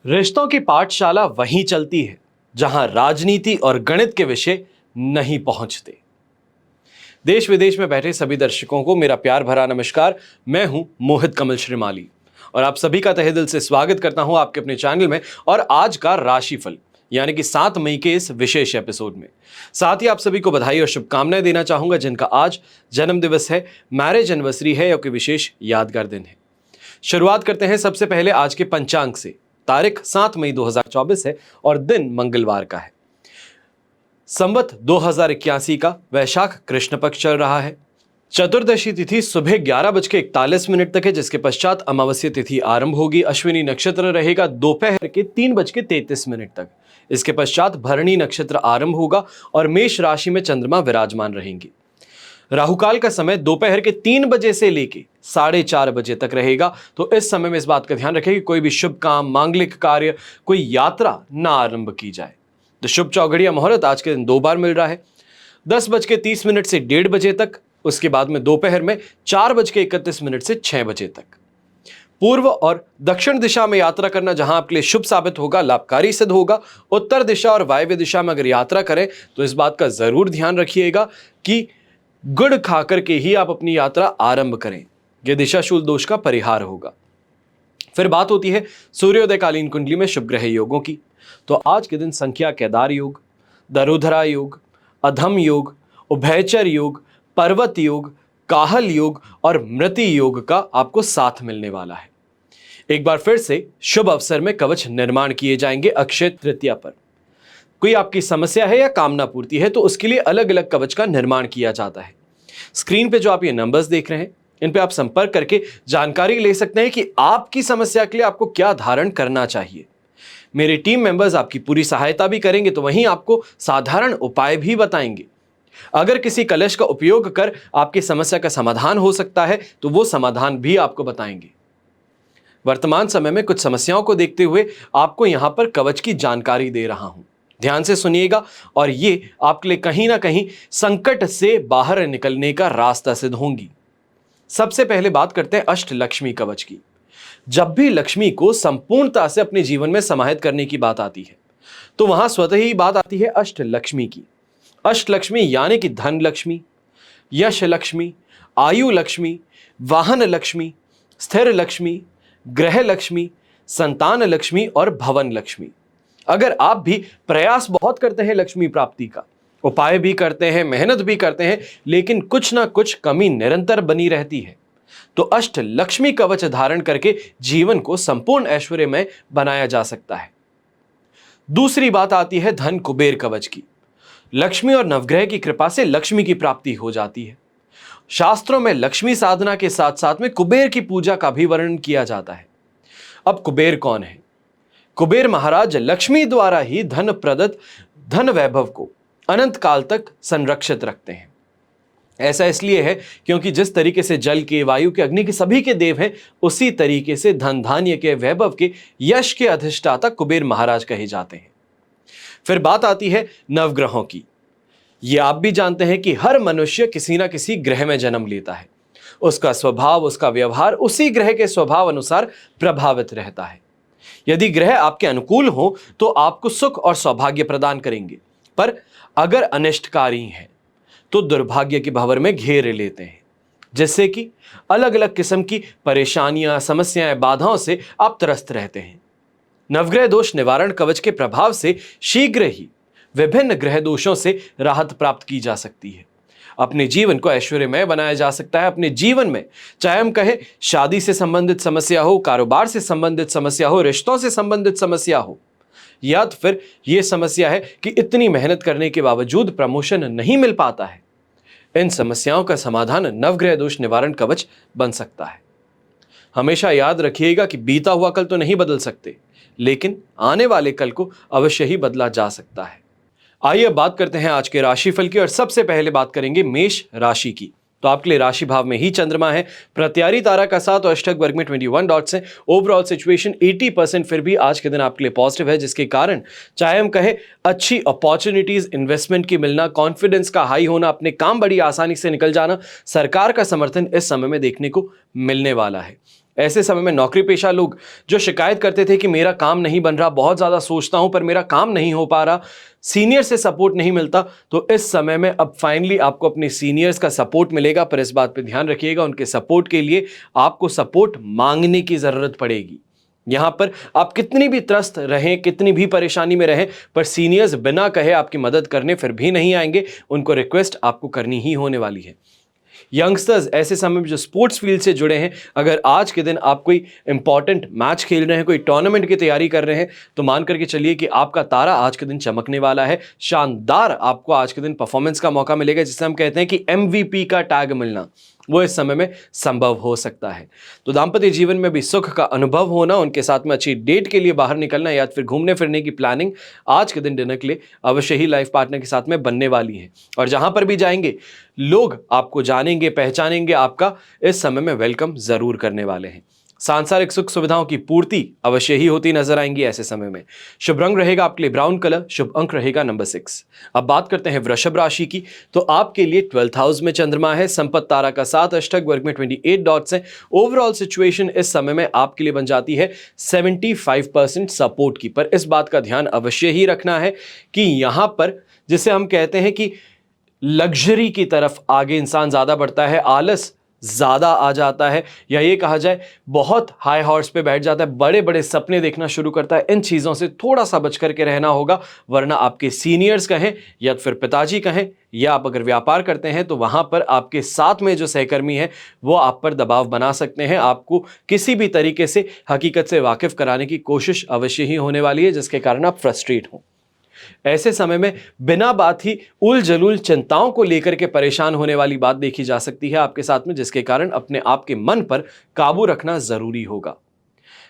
रिश्तों की पाठशाला वहीं चलती है जहां राजनीति और गणित के विषय नहीं पहुंचते। देश विदेश में बैठे सभी दर्शकों को मेरा प्यार भरा नमस्कार। मैं हूं मोहित कमल श्रीमाली और आप सभी का तहे दिल से स्वागत करता हूं आपके अपने चैनल में और आज का राशिफल यानी कि 7 मई के इस विशेष एपिसोड में। साथ ही आप सभी को बधाई और शुभकामनाएं देना चाहूंगा जिनका आज जन्म दिवस है, मैरिज एनिवर्सरी है या कोई विशेष यादगार दिन है। शुरुआत करते हैं सबसे पहले आज के पंचांग से। तारीख 7 मई 2024 है और दिन मंगलवार का है। संवत 2081 का वैशाख कृष्ण पक्ष चल रहा है। चतुर्दशी तिथि सुबह 11:41 तक है, जिसके पश्चात अमावस्या तिथि आरंभ होगी। अश्विनी नक्षत्र रहेगा दोपहर के 3:33 तक। इसके पश्चात भरणी नक्षत्र आरंभ होगा और मेष राशि में चंद्रमा विराजमान रहेंगे। राहुकाल का समय दोपहर के 3 बजे से लेके 4:30 बजे तक रहेगा। तो इस समय में इस बात का ध्यान रखें कि कोई भी शुभ काम, मांगलिक कार्य, कोई यात्रा ना आरंभ की जाए। तो शुभ चौघड़िया मुहूर्त आज के दिन 2 बार मिल रहा है, 10:30 से 1:30 बजे तक। उसके बाद में दोपहर में 4:31 से 6 बजे तक। पूर्व और दक्षिण दिशा में यात्रा करना जहां आपके लिए शुभ साबित होगा, लाभकारी सिद्ध होगा। उत्तर दिशा और वायव्य दिशा में अगर यात्रा करें तो इस बात का जरूर ध्यान रखिएगा कि गुड़ खाकर के ही आप अपनी यात्रा आरंभ करें। यह दिशाशूल दोष का परिहार होगा। फिर बात होती है सूर्योदयकालीन कुंडली में शुभ ग्रह योगों की। तो आज के दिन संख्या केदार योग, दरुधरा योग, अधम योग, उभयचर योग, पर्वत योग, काहल योग और मृति योग का आपको साथ मिलने वाला है। एक बार फिर से शुभ अवसर में कवच निर्माण किए जाएंगे अक्षय तृतीया पर। कोई आपकी समस्या है या कामना पूर्ति है तो उसके लिए अलग अलग कवच का निर्माण किया जाता है। स्क्रीन पे जो आप ये नंबर्स देख रहे हैं इन पे आप संपर्क करके जानकारी ले सकते हैं कि आपकी समस्या के लिए आपको क्या धारण करना चाहिए। मेरी टीम मेंबर्स आपकी पूरी सहायता भी करेंगे तो वहीं आपको साधारण उपाय भी बताएंगे। अगर किसी कलश का उपयोग कर आपकी समस्या का समाधान हो सकता है तो वो समाधान भी आपको बताएंगे। वर्तमान समय में कुछ समस्याओं को देखते हुए आपको यहां पर कवच की जानकारी दे रहा हूं, ध्यान से सुनिएगा और ये आपके लिए कहीं ना कहीं संकट से बाहर निकलने का रास्ता सिद्ध होंगी। सबसे पहले बात करते हैं अष्टलक्ष्मी कवच की। जब भी लक्ष्मी को संपूर्णता से अपने जीवन में समाहित करने की बात आती है तो वहां स्वतः ही बात आती है अष्टलक्ष्मी की। अष्टलक्ष्मी यानी कि धन लक्ष्मी, यश लक्ष्मी, आयु लक्ष्मी, वाहन लक्ष्मी, स्थिर लक्ष्मी, ग्रह लक्ष्मी, संतान लक्ष्मी और भवन लक्ष्मी। अगर आप भी प्रयास बहुत करते हैं लक्ष्मी प्राप्ति का, उपाय भी करते हैं, मेहनत भी करते हैं, लेकिन कुछ ना कुछ कमी निरंतर बनी रहती है, तो अष्ट लक्ष्मी कवच धारण करके जीवन को संपूर्ण ऐश्वर्यमय बनाया जा सकता है। दूसरी बात आती है धन कुबेर कवच की। लक्ष्मी और नवग्रह की कृपा से लक्ष्मी की प्राप्ति हो जाती है। शास्त्रों में लक्ष्मी साधना के साथ साथ में कुबेर की पूजा का भी वर्णन किया जाता है। अब कुबेर कौन है? कुबेर महाराज लक्ष्मी द्वारा ही धन प्रदत्त धन वैभव को अनंत काल तक संरक्षित रखते हैं। ऐसा इसलिए है क्योंकि जिस तरीके से जल के, वायु के, अग्नि के सभी के देव हैं, उसी तरीके से धन धान्य के, वैभव के, यश के अधिष्ठाता कुबेर महाराज कहे जाते हैं। फिर बात आती है नवग्रहों की। ये आप भी जानते हैं कि हर मनुष्य किसी ना किसी ग्रह में जन्म लेता है। उसका स्वभाव, उसका व्यवहार उसी ग्रह के स्वभाव अनुसार प्रभावित रहता है। यदि ग्रह आपके अनुकूल हो तो आपको सुख और सौभाग्य प्रदान करेंगे, पर अगर अनिष्टकारी हैं तो दुर्भाग्य के भंवर में घेर लेते हैं, जिससे कि अलग अलग किस्म की परेशानियां, समस्याएं, बाधाओं से आप त्रस्त रहते हैं। नवग्रह दोष निवारण कवच के प्रभाव से शीघ्र ही विभिन्न ग्रह दोषों से राहत प्राप्त की जा सकती है। अपने जीवन को ऐश्वर्यमय बनाया जा सकता है। अपने जीवन में चाहे हम कहें शादी से संबंधित समस्या हो, कारोबार से संबंधित समस्या हो, रिश्तों से संबंधित समस्या हो, या तो फिर यह समस्या है कि इतनी मेहनत करने के बावजूद प्रमोशन नहीं मिल पाता है, इन समस्याओं का समाधान नवग्रह दोष निवारण कवच बन सकता है। हमेशा याद रखिएगा कि बीता हुआ कल तो नहीं बदल सकते, लेकिन आने वाले कल को अवश्य ही बदला जा सकता है। आइए बात करते हैं आज के राशिफल की और सबसे पहले बात करेंगे मेष राशि की। तो आपके लिए राशि भाव में ही चंद्रमा है। प्रत्यारी तारा का 7 और अष्टक वर्ग में 21 डॉट्स हैं। ओवरऑल सिचुएशन 80% फिर भी आज के दिन आपके लिए पॉजिटिव है, जिसके कारण चाहे हम कहें अच्छी अपॉर्चुनिटीज, इन्वेस्टमेंट की मिलना, कॉन्फिडेंस का हाई होना, अपने काम बड़ी आसानी से निकल जाना, सरकार का समर्थन इस समय में देखने को मिलने वाला है। ऐसे समय में नौकरी पेशा लोग जो शिकायत करते थे कि मेरा काम नहीं बन रहा, बहुत ज्यादा सोचता हूं पर मेरा काम नहीं हो पा रहा, सीनियर से सपोर्ट नहीं मिलता, तो इस समय में अब फाइनली आपको अपने सीनियर्स का सपोर्ट मिलेगा। पर इस बात पे ध्यान रखिएगा, उनके सपोर्ट के लिए आपको सपोर्ट मांगने की जरूरत पड़ेगी। यहां पर आप कितनी भी त्रस्त रहें, कितनी भी परेशानी में रहें, पर सीनियर्स बिना कहे आपकी मदद करने फिर भी नहीं आएंगे। उनको रिक्वेस्ट आपको करनी ही होने वाली है। यंगस्टर्स ऐसे समय में जो स्पोर्ट्स फील्ड से जुड़े हैं, अगर आज के दिन आप कोई इंपॉर्टेंट मैच खेल रहे हैं, कोई टूर्नामेंट की तैयारी कर रहे हैं, तो मान करके चलिए कि आपका तारा आज के दिन चमकने वाला है। शानदार आपको आज के दिन परफॉर्मेंस का मौका मिलेगा, जिसे हम कहते हैं कि MVP का टैग मिलना, वो इस समय में संभव हो सकता है। तो दांपत्य जीवन में भी सुख का अनुभव होना, उनके साथ में अच्छी डेट के लिए बाहर निकलना या फिर घूमने फिरने की प्लानिंग आज के दिन डिनर के लिए अवश्य ही लाइफ पार्टनर के साथ में बनने वाली है। और जहां पर भी जाएंगे लोग आपको जानेंगे, पहचानेंगे, आपका इस समय में वेलकम जरूर करने वाले हैं। सांसारिक सुख सुविधाओं की पूर्ति अवश्य ही होती नजर आएंगी ऐसे समय में। शुभ रंग रहेगा आपके लिए ब्राउन कलर, शुभ अंक रहेगा नंबर 6। अब बात करते हैं वृषभ राशि की, तो आपके लिए 12th हाउस में चंद्रमा है, संपत्ति तारा का 7, अष्टक वर्ग में 28 डॉट्स हैं। ओवरऑल सिचुएशन इस समय में आपके लिए बन जाती है 75% सपोर्ट की। पर इस बात का ध्यान अवश्य ही रखना है कि यहां पर जिसे हम कहते हैं कि लग्जरी की तरफ आगे इंसान ज्यादा बढ़ता है, आलस ज्यादा आ जाता है, या ये कहा जाए बहुत हाई हॉर्स पे बैठ जाता है, बड़े बड़े सपने देखना शुरू करता है। इन चीजों से थोड़ा सा बच करके रहना होगा, वरना आपके सीनियर्स कहें या फिर पिताजी कहें, या आप अगर व्यापार करते हैं तो वहां पर आपके साथ में जो सहकर्मी है वो आप पर दबाव बना सकते हैं। आपको किसी भी तरीके से हकीकत से वाकिफ कराने की कोशिश अवश्य ही होने वाली है, जिसके कारण आप फ्रस्ट्रेट हों। ऐसे समय में बिना बात ही उल जलूल चिंताओं को लेकर के परेशान होने वाली बात देखी जा सकती है आपके साथ में, जिसके कारण अपने आप के मन पर काबू रखना जरूरी होगा।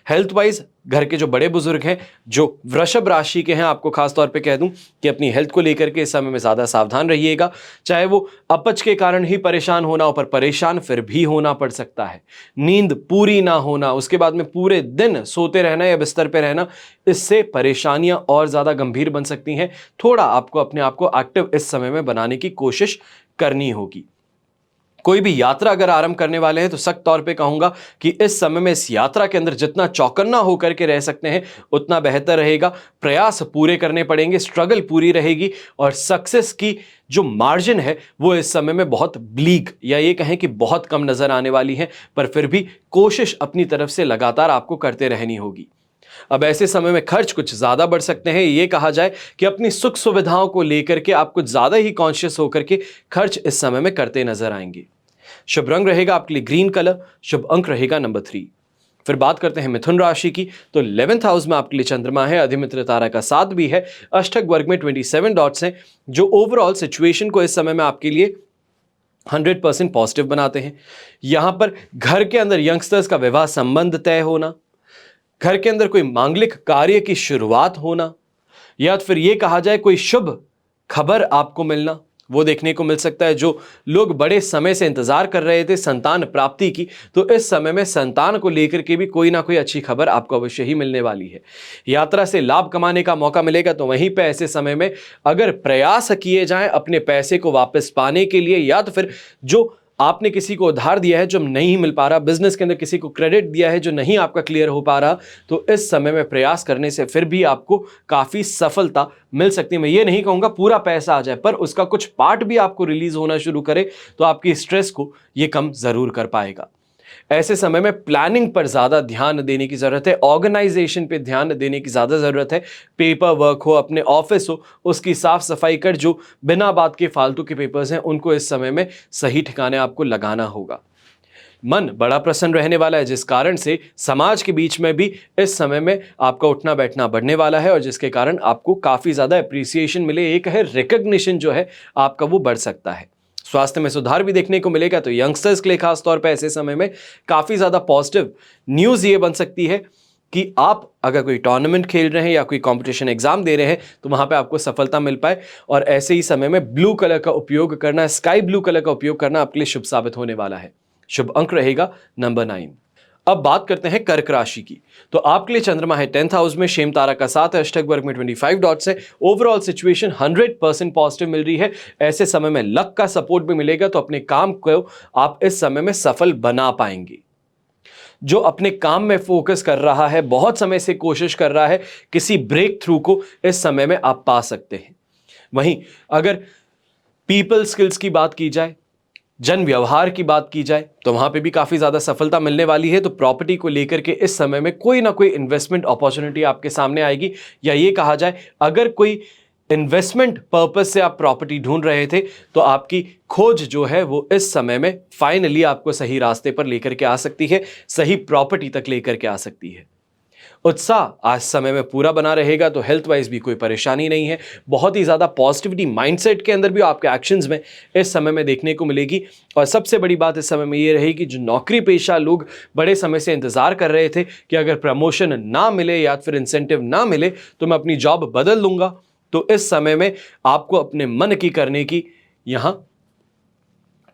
हेल्थ वाइज घर के जो बड़े बुजुर्ग हैं, जो वृषभ राशि के हैं, आपको खास तौर पे कह दूं कि अपनी हेल्थ को लेकर के इस समय में ज्यादा सावधान रहिएगा। चाहे वो अपच के कारण ही परेशान होना हो, पर परेशान फिर भी होना पड़ सकता है। नींद पूरी ना होना, उसके बाद में पूरे दिन सोते रहना या बिस्तर पे रहना, इससे परेशानियां और ज्यादा गंभीर बन सकती हैं। थोड़ा आपको अपने आप को एक्टिव इस समय में बनाने की कोशिश करनी होगी। कोई भी यात्रा अगर आरंभ करने वाले हैं तो सख्त तौर पे कहूंगा कि इस समय में इस यात्रा के अंदर जितना चौकन्ना होकर के रह सकते हैं उतना बेहतर रहेगा। प्रयास पूरे करने पड़ेंगे, स्ट्रगल पूरी रहेगी, और सक्सेस की जो मार्जिन है वो इस समय में बहुत ब्लीक, या ये कहें कि बहुत कम नजर आने वाली है। पर फिर भी कोशिश अपनी तरफ से लगातार आपको करते रहनी होगी। अब ऐसे समय में खर्च कुछ ज्यादा बढ़ सकते हैं। ये कहा जाए कि अपनी सुख सुविधाओं को लेकर के आप कुछ ज्यादा ही कॉन्शियस होकर के खर्च इस समय में करते नजर आएंगे। शुभ रंग रहेगा आपके लिए ग्रीन कलर, शुभ अंक रहेगा नंबर 3। फिर बात करते हैं मिथुन राशि की, तो 11th हाउस में आपके लिए चंद्रमा है, अधिमित्र तारा का 7 भी है, अष्टक वर्ग में 27 डॉट्स हैं, जो ओवरऑल सिचुएशन को इस समय में आपके लिए 100% पॉजिटिव बनाते हैं। यहां पर घर के अंदर यंगस्टर्स का विवाह संबंध तय होना, घर के अंदर कोई मांगलिक कार्य की शुरुआत होना, या फिर यह कहा जाए कोई शुभ खबर आपको मिलना, वो देखने को मिल सकता है। जो लोग बड़े समय से इंतजार कर रहे थे संतान प्राप्ति की, तो इस समय में संतान को लेकर के भी कोई ना कोई अच्छी खबर आपको अवश्य ही मिलने वाली है। यात्रा से लाभ कमाने का मौका मिलेगा, तो वहीं पे ऐसे समय में अगर प्रयास किए जाएं अपने पैसे को वापस पाने के लिए, या तो फिर जो आपने किसी को उधार दिया है जो नहीं मिल पा रहा, बिजनेस के अंदर किसी को क्रेडिट दिया है जो नहीं आपका क्लियर हो पा रहा, तो इस समय में प्रयास करने से फिर भी आपको काफी सफलता मिल सकती है। मैं ये नहीं कहूंगा पूरा पैसा आ जाए, पर उसका कुछ पार्ट भी आपको रिलीज होना शुरू करे तो आपकी स्ट्रेस को ये कम जरूर कर पाएगा। ऐसे समय में प्लानिंग पर ज्यादा ध्यान देने की जरूरत है, ऑर्गेनाइजेशन पे ध्यान देने की ज्यादा जरूरत है। पेपर वर्क हो, अपने ऑफिस हो, उसकी साफ सफाई कर, जो बिना बात के फालतू के पेपर्स हैं उनको इस समय में सही ठिकाने आपको लगाना होगा। मन बड़ा प्रसन्न रहने वाला है, जिस कारण से समाज के बीच में भी इस समय में आपका उठना बैठना बढ़ने वाला है, और जिसके कारण आपको काफी ज्यादा अप्रिसिएशन मिले, एक है रिकॉग्निशन जो है आपका वो बढ़ सकता है। स्वास्थ्य में सुधार भी देखने को मिलेगा, तो यंगस्टर्स के लिए खास तौर पर ऐसे समय में काफी ज्यादा पॉजिटिव न्यूज ये बन सकती है कि आप अगर कोई टूर्नामेंट खेल रहे हैं या कोई कंपटीशन एग्जाम दे रहे हैं तो वहां पे आपको सफलता मिल पाए। और ऐसे ही समय में ब्लू कलर का उपयोग करना, स्काई ब्लू कलर का उपयोग करना आपके लिए शुभ साबित होने वाला है। शुभ अंक रहेगा नंबर 9। अब बात करते हैं कर्क राशि की, तो आपके लिए चंद्रमा है 10th हाउस में, शेम तारा का 7 है, अष्टक वर्ग में 25 डॉट्स है। ओवरऑल सिचुएशन 100% पॉजिटिव मिल रही है। ऐसे समय में लक का सपोर्ट भी मिलेगा, तो अपने काम को आप इस समय में सफल बना पाएंगे। जो अपने काम में फोकस कर रहा है, बहुत समय से कोशिश कर रहा है, किसी ब्रेक थ्रू को इस समय में आप पा सकते हैं। वहीं अगर पीपल स्किल्स की बात की जाए, जन व्यवहार की बात की जाए, तो वहां पे भी काफी ज्यादा सफलता मिलने वाली है। तो प्रॉपर्टी को लेकर के इस समय में कोई ना कोई इन्वेस्टमेंट अपॉर्चुनिटी आपके सामने आएगी, या ये कहा जाए अगर कोई इन्वेस्टमेंट पर्पस से आप प्रॉपर्टी ढूंढ रहे थे तो आपकी खोज जो है वो इस समय में फाइनली आपको सही रास्ते पर लेकर के आ सकती है, सही प्रॉपर्टी तक लेकर के आ सकती है। उत्साह आज समय में पूरा बना रहेगा, तो हेल्थ वाइज भी कोई परेशानी नहीं है। बहुत ही ज्यादा पॉजिटिविटी माइंडसेट के अंदर भी आपके एक्शंस में इस समय में देखने को मिलेगी। और सबसे बड़ी बात इस समय में ये रहेगी, जो नौकरी पेशा लोग बड़े समय से इंतजार कर रहे थे कि अगर प्रमोशन ना मिले या फिर इंसेंटिव ना मिले तो मैं अपनी जॉब बदल लूंगा, तो इस समय में आपको अपने मन की करने की यहां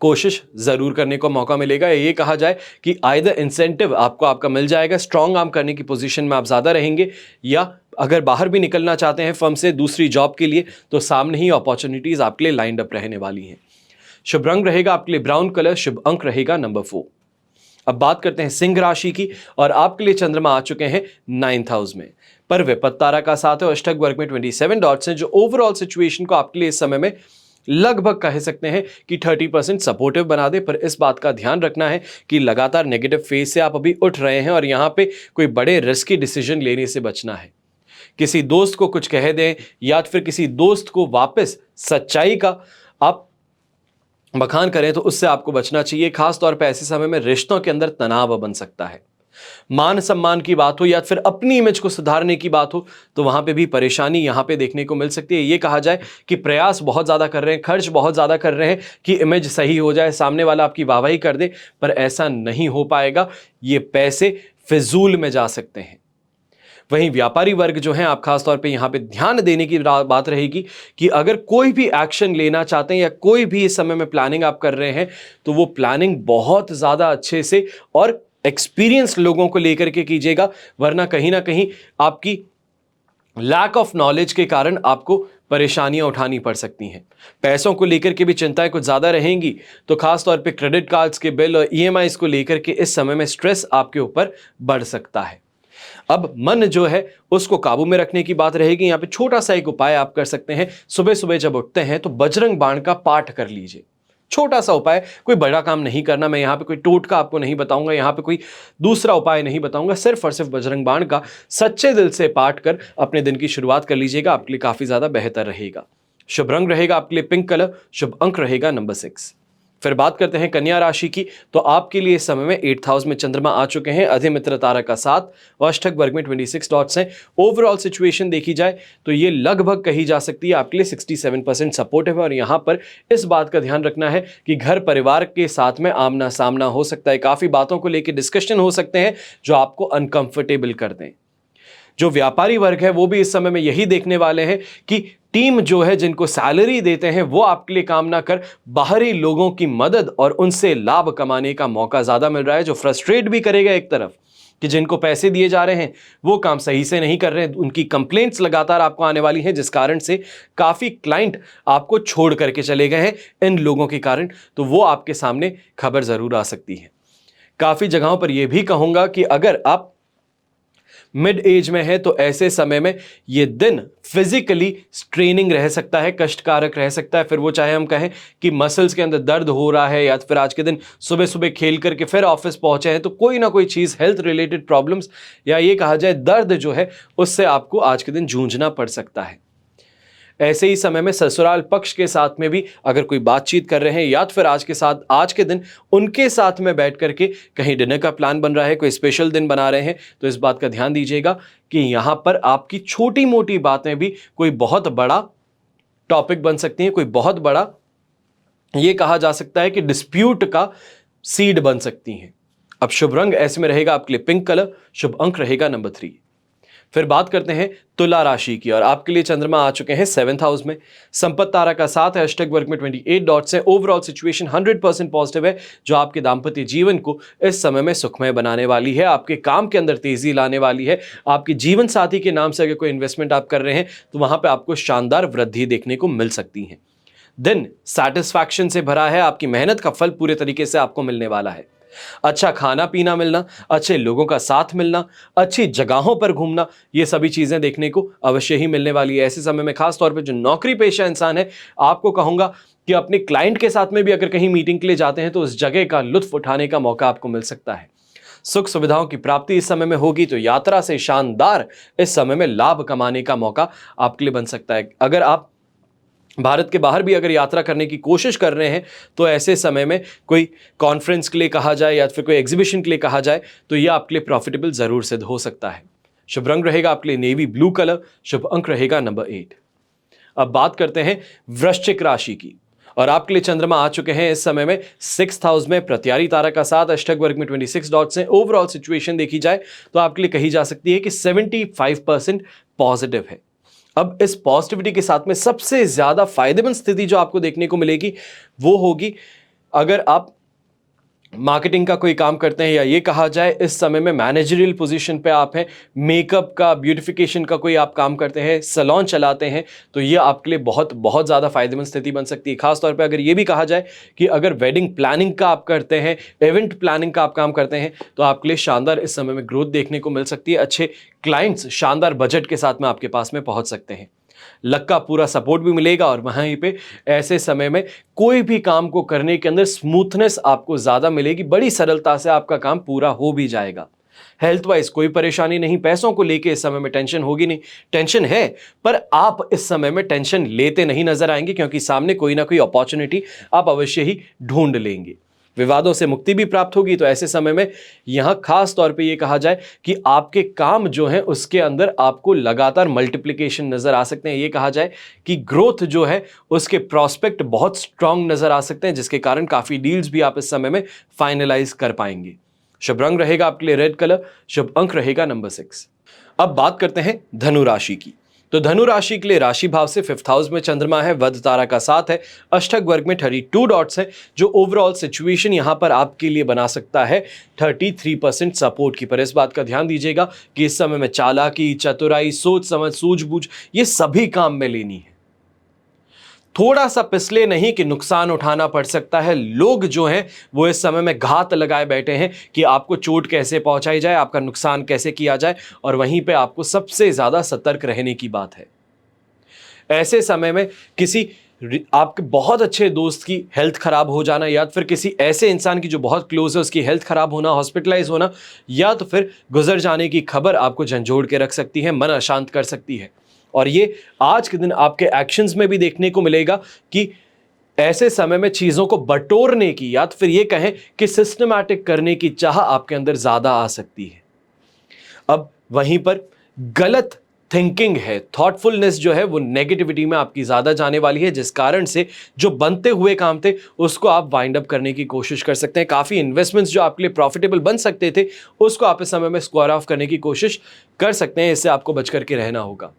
कोशिश जरूर करने को मौका मिलेगा। ये कहा जाए कि आइदर इंसेंटिव आपको आपका मिल जाएगा, स्ट्रांग आर्म करने की पोजीशन में आप ज्यादा रहेंगे, या अगर बाहर भी निकलना चाहते हैं फर्म से दूसरी जॉब के लिए तो सामने ही अपॉर्चुनिटीज आपके लिए लाइंड अप रहने वाली हैं। शुभ रंग रहेगा आपके लिए ब्राउन कलर, शुभ अंक रहेगा नंबर 4। अब बात करते हैं सिंह राशि की, और आपके लिए चंद्रमा आ चुके हैं 9th हाउस में, पर विपत्त तारा का साथ है और अष्टक वर्ग में 27 डॉट्स हैं, जो ओवरऑल सिचुएशन को आपके लिए इस समय में लगभग कह सकते हैं कि 30% सपोर्टिव बना दे। पर इस बात का ध्यान रखना है कि लगातार नेगेटिव फेज से आप अभी उठ रहे हैं और यहां पे कोई बड़े रिस्की डिसीजन लेने से बचना है। किसी दोस्त को कुछ कह दें या फिर किसी दोस्त को वापस सच्चाई का आप बखान करें तो उससे आपको बचना चाहिए। खासतौर पर ऐसे समय में रिश्तों के अंदर तनाव बन सकता है। मान सम्मान की बात हो या फिर अपनी इमेज को सुधारने की बात हो तो वहां पे भी परेशानी यहां पे देखने को मिल सकती है। ये कहा जाए कि प्रयास बहुत ज्यादा कर रहे हैं, खर्च बहुत ज्यादा कर रहे हैं कि इमेज सही हो जाए, सामने वाला आपकी वाहवाही कर दे, पर ऐसा नहीं हो पाएगा। ये पैसे फिजूल में जा सकते हैं। वहीं व्यापारी वर्ग जो है, आप खासतौर पे यहां पे ध्यान देने की बात रहेगी कि अगर कोई भी एक्शन लेना चाहते हैं या कोई भी इस समय में प्लानिंग आप कर रहे हैं तो वो प्लानिंग बहुत ज्यादा अच्छे से और एक्सपीरियंस लोगों को लेकर के कीजिएगा, वरना कहीं ना कहीं आपकी लैक ऑफ नॉलेज के कारण आपको परेशानियां उठानी पड़ सकती हैं। पैसों को लेकर के भी चिंताएं कुछ ज्यादा रहेंगी, तो खासतौर पे क्रेडिट कार्ड्स के बिल और ईएमआईज को लेकर के इस समय में स्ट्रेस आपके ऊपर बढ़ सकता है। अब मन जो है उसको काबू में रखने की बात रहेगी। यहां पे छोटा सा एक उपाय आप कर सकते हैं। सुबह सुबह जब उठते हैं तो बजरंग बाण का पाठ कर लीजिए। छोटा सा उपाय, कोई बड़ा काम नहीं करना। मैं यहां पे कोई टोटका आपको नहीं बताऊंगा, यहां पे कोई दूसरा उपाय नहीं बताऊंगा, सिर्फ और सिर्फ बजरंग बाण का सच्चे दिल से पाठ कर अपने दिन की शुरुआत कर लीजिएगा। आपके लिए काफी ज्यादा बेहतर रहेगा। शुभ रंग रहेगा आपके लिए पिंक कलर, शुभ अंक रहेगा नंबर 6। फिर बात करते हैं कन्या राशि की, तो आपके लिए इस समय में 8th हाउस में चंद्रमा आ चुके हैं, अधिमित्र तारा का साथ और अष्टक वर्ग में 26 डॉट्स हैं। ओवरऑल सिचुएशन देखी जाए तो ये लगभग कही जा सकती है आपके लिए 67% सपोर्टिव है। और यहां पर इस बात का ध्यान रखना है कि घर परिवार के साथ में आमना सामना हो सकता है, काफी बातों को लेकर डिस्कशन हो सकते हैं जो आपको अनकंफर्टेबल कर दें। जो व्यापारी वर्ग है वो भी इस समय में यही देखने वाले हैं कि टीम जो है, जिनको सैलरी देते हैं वो आपके लिए काम ना कर बाहरी लोगों की मदद और उनसे लाभ कमाने का मौका ज्यादा मिल रहा है, जो फ्रस्ट्रेट भी करेगा एक तरफ कि जिनको पैसे दिए जा रहे हैं वो काम सही से नहीं कर रहे हैं। उनकी कंप्लेंट्स लगातार आपको आने वाली हैं, जिस कारण से काफी क्लाइंट आपको छोड़ करके चले गए हैं इन लोगों के कारण, तो वो आपके सामने खबर जरूर आ सकती है। काफी जगहों पर यह भी कहूंगा कि अगर आप मिड एज में है तो ऐसे समय में ये दिन फिजिकली स्ट्रेनिंग रह सकता है, कष्टकारक रह सकता है। फिर वो चाहे हम कहें कि मसल्स के अंदर दर्द हो रहा है या फिर आज के दिन सुबह सुबह खेल करके फिर ऑफिस पहुंचे हैं, तो कोई ना कोई चीज हेल्थ रिलेटेड प्रॉब्लम्स या ये कहा जाए दर्द जो है उससे आपको आज के दिन जूझना पड़ सकता है। ऐसे ही समय में ससुराल पक्ष के साथ में भी अगर कोई बातचीत कर रहे हैं या फिर आज के दिन उनके साथ में बैठ करके कहीं डिनर का प्लान बन रहा है, कोई स्पेशल दिन बना रहे हैं, तो इस बात का ध्यान दीजिएगा कि यहां पर आपकी छोटी मोटी बातें भी कोई बहुत बड़ा टॉपिक बन सकती हैं, कोई बहुत बड़ा ये कहा जा सकता है कि डिस्प्यूट का सीड बन सकती हैं। अब शुभ रंग ऐसे में रहेगा आपके लिए पिंक कलर, शुभ अंक रहेगा नंबर 3। फिर बात करते हैं तुला राशि की, और आपके लिए चंद्रमा आ चुके हैं 7th हाउस में, संपत्ति तारा का साथ है, अष्टक वर्ग में 28 डॉट्स हैं। ओवरऑल सिचुएशन 100% पॉजिटिव है, जो आपके दाम्पत्य जीवन को इस समय में सुखमय बनाने वाली है, आपके काम के अंदर तेजी लाने वाली है। आपके जीवन साथी के नाम से अगर कोई इन्वेस्टमेंट आप कर रहे हैं तो वहां पर आपको शानदार वृद्धि देखने को मिल सकती है। दिन सैटिस्फैक्शन से भरा है, आपकी मेहनत का फल पूरे तरीके से आपको मिलने वाला है। अच्छा खाना पीना मिलना, अच्छे लोगों का साथ मिलना, अच्छी जगहों पर घूमना, ये सभी चीजें देखने को अवश्य ही मिलने वाली है। ऐसे समय में खास तौर पे जो नौकरी पेशा इंसान है, आपको कहूंगा कि अपने क्लाइंट के साथ में भी अगर कहीं मीटिंग के लिए जाते हैं तो उस जगह का लुत्फ उठाने का मौका आपको मिल सकता है। सुख सुविधाओं की प्राप्ति इस समय में होगी, तो यात्रा से शानदार इस समय में लाभ कमाने का मौका आपके लिए बन सकता है। अगर आप भारत के बाहर भी अगर यात्रा करने की कोशिश कर रहे हैं तो ऐसे समय में कोई कॉन्फ्रेंस के लिए कहा जाए या फिर कोई एग्जीबिशन के लिए कहा जाए तो यह आपके लिए प्रॉफिटेबल जरूर सिद्ध हो सकता है। शुभ रंग रहेगा आपके लिए नेवी ब्लू कलर, शुभ अंक रहेगा नंबर 8। अब बात करते हैं वृश्चिक राशि की, और आपके लिए चंद्रमा आ चुके हैं इस समय में 6th हाउस में, प्रत्यारी तारा का साथ, अष्टक वर्ग में 26 डॉट्स हैं। ओवरऑल सिचुएशन देखी जाए तो आपके लिए कही जा सकती है कि 75% पॉजिटिव है। अब इस पॉजिटिविटी के साथ में सबसे ज्यादा फायदेमंद स्थिति जो आपको देखने को मिलेगी वो होगी अगर आप मार्केटिंग का कोई काम करते हैं, या ये कहा जाए इस समय में मैनेजरियल पोजीशन पे आप हैं, मेकअप का, ब्यूटिफिकेशन का कोई आप काम करते हैं, सैलून चलाते हैं, तो ये आपके लिए बहुत बहुत ज़्यादा फायदेमंद स्थिति बन सकती है। खासतौर पे अगर ये भी कहा जाए कि अगर वेडिंग प्लानिंग का आप करते हैं, इवेंट प्लानिंग का आप काम करते हैं, तो आपके लिए शानदार इस समय में ग्रोथ देखने को मिल सकती है। अच्छे क्लाइंट्स शानदार बजट के साथ में आपके पास में पहुंच सकते हैं। लक का पूरा सपोर्ट भी मिलेगा, और वहीं पे ऐसे समय में कोई भी काम को करने के अंदर स्मूथनेस आपको ज्यादा मिलेगी, बड़ी सरलता से आपका काम पूरा हो भी जाएगा। हेल्थ वाइज कोई परेशानी नहीं, पैसों को लेके इस समय में टेंशन होगी नहीं, टेंशन है पर आप इस समय में टेंशन लेते नहीं नजर आएंगे, क्योंकि सामने कोई ना कोई अपॉर्चुनिटी आप अवश्य ही ढूंढ लेंगे। विवादों से मुक्ति भी प्राप्त होगी, तो ऐसे समय में यहां खास तौर पे ये कहा जाए कि आपके काम जो है उसके अंदर आपको लगातार मल्टीप्लिकेशन नजर आ सकते हैं। ये कहा जाए कि ग्रोथ जो है उसके प्रोस्पेक्ट बहुत स्ट्रांग नजर आ सकते हैं, जिसके कारण काफी डील्स भी आप इस समय में फाइनलाइज कर पाएंगे। शुभ रंग रहेगा आपके लिए रेड कलर, शुभ अंक रहेगा नंबर 6। अब बात करते हैं धनु राशि की। तो धनु राशि के लिए राशि भाव से 5th हाउस में चंद्रमा है, वध तारा का साथ है, अष्टक वर्ग में 32 डॉट्स है, जो ओवरऑल सिचुएशन यहां पर आपके लिए बना सकता है 33% सपोर्ट की। पर इस बात का ध्यान दीजिएगा कि इस समय में चालाकी, चतुराई, सोच समझ, सूझबूझ ये सभी काम में लेनी है। थोड़ा सा पिछले नहीं कि नुकसान उठाना पड़ सकता है। लोग जो हैं वो इस समय में घात लगाए बैठे हैं कि आपको चोट कैसे पहुंचाई जाए, आपका नुकसान कैसे किया जाए, और वहीं पे आपको सबसे ज्यादा सतर्क रहने की बात है। ऐसे समय में किसी आपके बहुत अच्छे दोस्त की हेल्थ खराब हो जाना, या फिर किसी ऐसे इंसान की जो बहुत क्लोज है उसकी हेल्थ खराब होना, हॉस्पिटलाइज होना, या तो फिर गुजर जाने की खबर आपको झंझोड़ के रख सकती है, मन अशांत कर सकती है। और ये आज के दिन आपके एक्शंस में भी देखने को मिलेगा कि ऐसे समय में चीजों को बटोरने की, या तो फिर ये कहें कि सिस्टमैटिक करने की चाह आपके अंदर ज्यादा आ सकती है। अब वहीं पर गलत थिंकिंग है, थॉटफुलनेस जो है वो नेगेटिविटी में आपकी ज्यादा जाने वाली है, जिस कारण से जो बनते हुए काम थे उसको आप वाइंड अप करने की कोशिश कर सकते हैं। काफी इन्वेस्टमेंट्स जो आपके लिए प्रॉफिटेबल बन सकते थे उसको आप इस समय में स्क्वायर ऑफ करने की कोशिश कर सकते हैं। इससे आपको बच करके रहना होगा।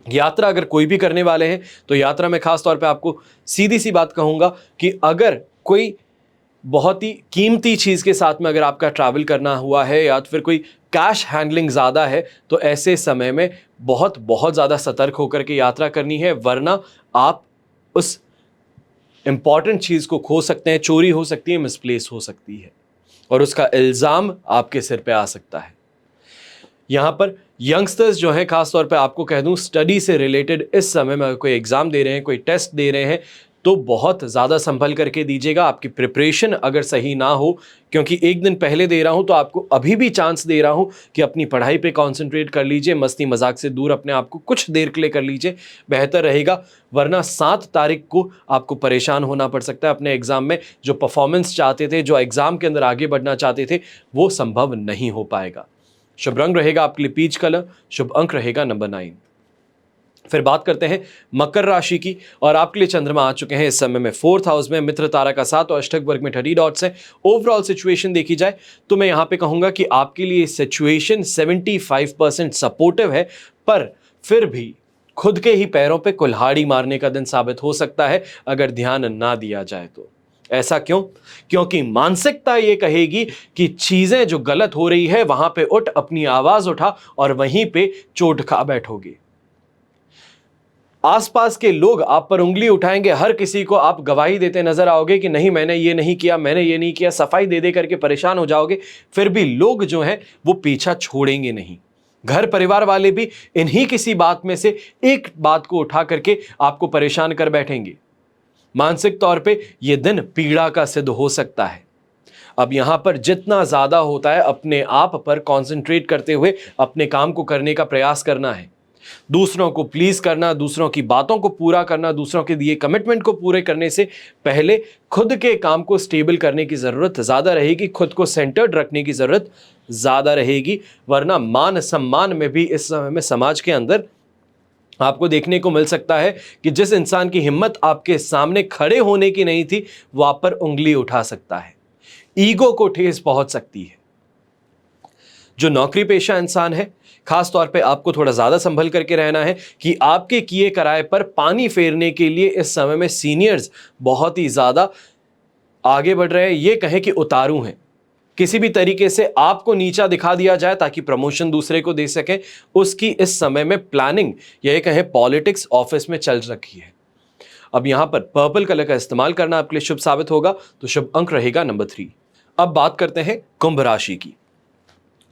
यात्रा अगर कोई भी करने वाले हैं तो यात्रा में खास तौर पे आपको सीधी सी बात कहूंगा कि अगर कोई बहुत ही कीमती चीज के साथ में अगर आपका ट्रैवल करना हुआ है, या फिर कोई कैश हैंडलिंग ज्यादा है, तो ऐसे समय में बहुत बहुत ज्यादा सतर्क होकर के यात्रा करनी है, वरना आप उस इंपॉर्टेंट चीज को खो सकते हैं, चोरी हो सकती है, मिसप्लेस हो सकती है, और उसका इल्जाम आपके सिर पे आ सकता है। यहां पर यंगस्टर्स जो हैं, खासतौर पे आपको कह दूं स्टडी से रिलेटेड इस समय में कोई एग्जाम दे रहे हैं, कोई टेस्ट दे रहे हैं, तो बहुत ज़्यादा संभल करके दीजिएगा। आपकी प्रिपरेशन अगर सही ना हो, क्योंकि एक दिन पहले दे रहा हूं तो आपको अभी भी चांस दे रहा हूं कि अपनी पढ़ाई पे कंसंट्रेट कर लीजिए, मस्ती मजाक से दूर अपने आप को कुछ देर के लिए कर लीजिए, बेहतर रहेगा। वरना 7 तारीख को आपको परेशान होना पड़ सकता है। अपने एग्जाम में जो परफॉर्मेंस चाहते थे, जो एग्जाम के अंदर आगे बढ़ना चाहते थे, वो संभव नहीं हो पाएगा। शुभ रंग रहेगा आपके लिए पीच कलर, शुभ अंक रहेगा नंबर 9। फिर बात करते हैं मकर राशि की, और आपके लिए चंद्रमा आ चुके हैं इस समय में 4th हाउस में, मित्र तारा का साथ, और अष्टक वर्ग में 30 डॉट्स है। ओवरऑल सिचुएशन देखी जाए तो मैं यहां पे कहूंगा कि आपके लिए सिचुएशन 75% सपोर्टिव है, पर फिर भी खुद के ही पैरों पे कुल्हाड़ी मारने का दिन साबित हो सकता है अगर ध्यान ना दिया जाए तो। ऐसा क्यों? क्योंकि मानसिकता ये कहेगी कि चीजें जो गलत हो रही है वहां पे उठ, अपनी आवाज उठा, और वहीं पे चोट खा बैठोगे। आसपास के लोग आप पर उंगली उठाएंगे, हर किसी को आप गवाही देते नजर आओगे कि नहीं मैंने ये नहीं किया, मैंने ये नहीं किया, सफाई दे दे करके परेशान हो जाओगे। फिर भी लोग जो हैं वो पीछा छोड़ेंगे नहीं। घर परिवार वाले भी इन्हीं किसी बात में से एक बात को उठा करके आपको परेशान कर बैठेंगे। मानसिक तौर पे ये दिन पीड़ा का सिद्ध हो सकता है। अब यहां पर जितना ज्यादा होता है अपने आप पर कंसंट्रेट करते हुए अपने काम को करने का प्रयास करना है। दूसरों को प्लीज करना, दूसरों की बातों को पूरा करना, दूसरों के दिए कमिटमेंट को पूरे करने से पहले खुद के काम को स्टेबल करने की जरूरत ज्यादा रहेगी, खुद को सेंटर्ड रखने की जरूरत ज्यादा रहेगी। वरना मान सम्मान में भी इस समय में समाज के अंदर आपको देखने को मिल सकता है कि जिस इंसान की हिम्मत आपके सामने खड़े होने की नहीं थी वो आप पर उंगली उठा सकता है, ईगो को ठेस पहुंच सकती है। जो नौकरी पेशा इंसान है, खास तौर पे आपको थोड़ा ज्यादा संभल करके रहना है कि आपके किए कराए पर पानी फेरने के लिए इस समय में सीनियर्स बहुत ही ज्यादा आगे बढ़ रहे हैं, ये कहें कि उतारू हैं। किसी भी तरीके से आपको नीचा दिखा दिया जाए ताकि प्रमोशन दूसरे को दे सके, उसकी इस समय में प्लानिंग, यह कहें पॉलिटिक्स ऑफिस में चल रखी है। अब यहां पर पर्पल कलर का इस्तेमाल करना आपके लिए शुभ साबित होगा, तो शुभ अंक रहेगा नंबर 3। अब बात करते हैं कुंभ राशि की।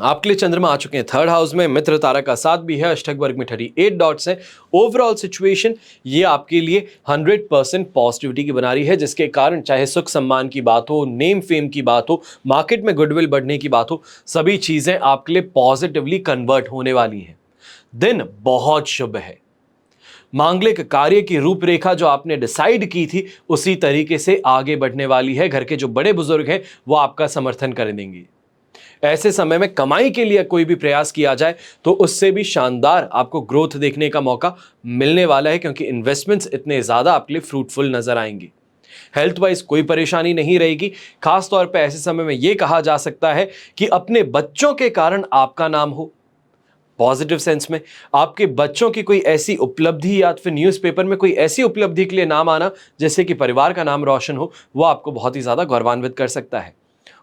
आपके लिए चंद्रमा आ चुके हैं 3rd हाउस में, मित्र तारा का साथ भी है, अष्टक वर्ग में 38 डॉट्स हैं। ओवरऑल सिचुएशन ये आपके लिए 100% पॉजिटिविटी की बना रही है, जिसके कारण चाहे सुख सम्मान की बात हो, नेम फेम की बात हो, मार्केट में गुडविल बढ़ने की बात हो, सभी चीजें आपके लिए पॉजिटिवली कन्वर्ट होने वाली हैं। दिन बहुत शुभ है। मांगलिक कार्य की रूपरेखा जो आपने डिसाइड की थी उसी तरीके से आगे बढ़ने वाली है। घर के जो बड़े बुजुर्ग हैं वो आपका समर्थन कर देंगे। ऐसे समय में कमाई के लिए कोई भी प्रयास किया जाए तो उससे भी शानदार आपको ग्रोथ देखने का मौका मिलने वाला है, क्योंकि इन्वेस्टमेंट्स इतने ज्यादा आपके लिए फ्रूटफुल नजर आएंगे। हेल्थ वाइज कोई परेशानी नहीं रहेगी। खास तौर पे ऐसे समय में यह कहा जा सकता है कि अपने बच्चों के कारण आपका नाम हो, पॉजिटिव सेंस में आपके बच्चों की कोई ऐसी उपलब्धि या फिर न्यूज़पेपर में कोई ऐसी उपलब्धि के लिए नाम आना जैसे कि परिवार का नाम रोशन हो, वो आपको बहुत ही ज्यादा गौरवान्वित कर सकता है।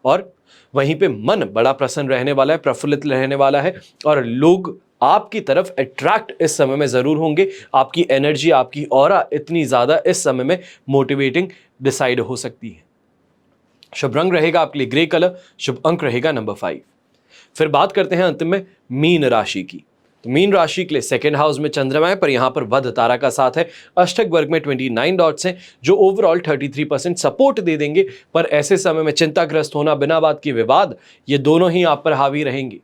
और वहीं पे मन बड़ा प्रसन्न रहने वाला है, प्रफुल्लित रहने वाला है, और लोग आपकी तरफ अट्रैक्ट इस समय में जरूर होंगे। आपकी एनर्जी, आपकी ऑरा इतनी ज्यादा इस समय में मोटिवेटिंग डिसाइड हो सकती है। शुभ रंग रहेगा आपके लिए ग्रे कलर, शुभ अंक रहेगा नंबर 5। फिर बात करते हैं अंतिम में मीन राशि की। तो मीन राशि के लिए 2nd हाउस में चंद्रमा है, पर यहां पर वध तारा का साथ है। अष्टक वर्ग में 29 डॉट्स हैं जो ओवरऑल 33% सपोर्ट दे देंगे। पर ऐसे समय में चिंताग्रस्त होना, बिना बात के विवाद, ये दोनों ही आप पर हावी रहेंगे।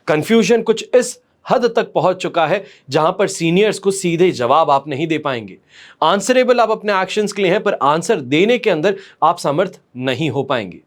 कंफ्यूजन कुछ इस हद तक पहुंच चुका है जहां पर सीनियर्स को सीधे जवाब आप नहीं दे पाएंगे। आंसरेबल आप अपने एक्शंस के लिए हैं, पर आंसर देने के अंदर आप समर्थ नहीं हो पाएंगे।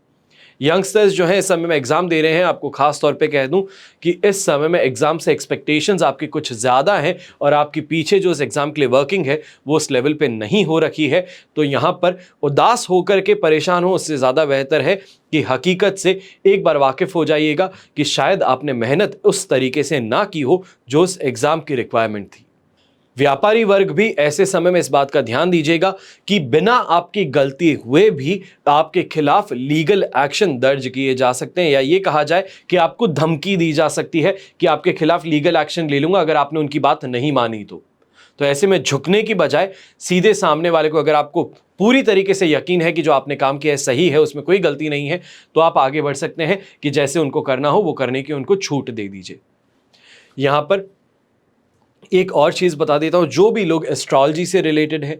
यंगस्टर्स जो हैं इस समय में एग्जाम दे रहे हैं, आपको खास तौर पे कह दूं कि इस समय में एग्जाम से एक्सपेक्टेशंस आपकी कुछ ज़्यादा हैं और आपकी पीछे जो इस एग्जाम के लिए वर्किंग है वो उस लेवल पे नहीं हो रखी है। तो यहाँ पर उदास होकर के परेशान हो उससे ज़्यादा बेहतर है कि हकीकत से एक बार वाकिफ हो जाइएगा कि शायद आपने मेहनत उस तरीके से ना की हो जो उस एग्जाम की रिक्वायरमेंट थी। व्यापारी वर्ग भी ऐसे समय में इस बात का ध्यान दीजिएगा कि बिना आपकी गलती हुए भी आपके खिलाफ लीगल एक्शन दर्ज किए जा सकते हैं, या ये कहा जाए कि आपको धमकी दी जा सकती है कि आपके खिलाफ लीगल एक्शन ले लूंगा अगर आपने उनकी बात नहीं मानी तो ऐसे में झुकने की बजाय सीधे सामने वाले को, अगर आपको पूरी तरीके से यकीन है कि जो आपने काम किया है सही है, उसमें कोई गलती नहीं है, तो आप आगे बढ़ सकते हैं कि जैसे उनको करना हो वो करने की उनको छूट दे दीजिए। यहां पर एक और चीज बता देता हूं, जो भी लोग एस्ट्रोलॉजी से रिलेटेड है,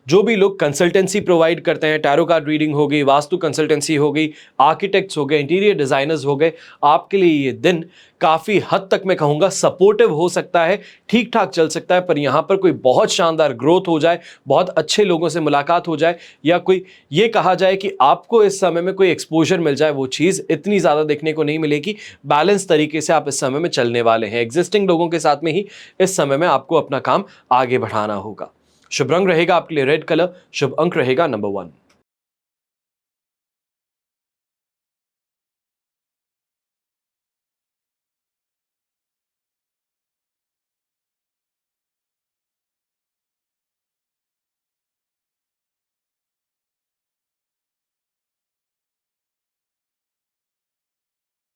जो भी लोग कंसल्टेंसी प्रोवाइड करते हैं, टैरो कार्ड रीडिंग हो गई, वास्तु कंसल्टेंसी हो गई, आर्किटेक्ट्स हो गए, इंटीरियर डिजाइनर्स हो गए, आपके लिए ये दिन काफी हद तक मैं कहूंगा सपोर्टिव हो सकता है, ठीक ठाक चल सकता है। पर यहां पर कोई बहुत शानदार ग्रोथ हो जाए, बहुत अच्छे लोगों से मुलाकात हो जाए, या कोई ये कहा जाए कि आपको इस समय में कोई एक्सपोजर मिल जाए, वो चीज इतनी ज्यादा देखने को नहीं मिलेगी। बैलेंस तरीके से आप इस समय में चलने वाले हैं। एग्जिस्टिंग लोगों के साथ में ही इस समय में आपको अपना काम आगे बढ़ाना होगा। शुभ रंग रहेगा आपके लिए रेड कलर, शुभ अंक रहेगा नंबर 1।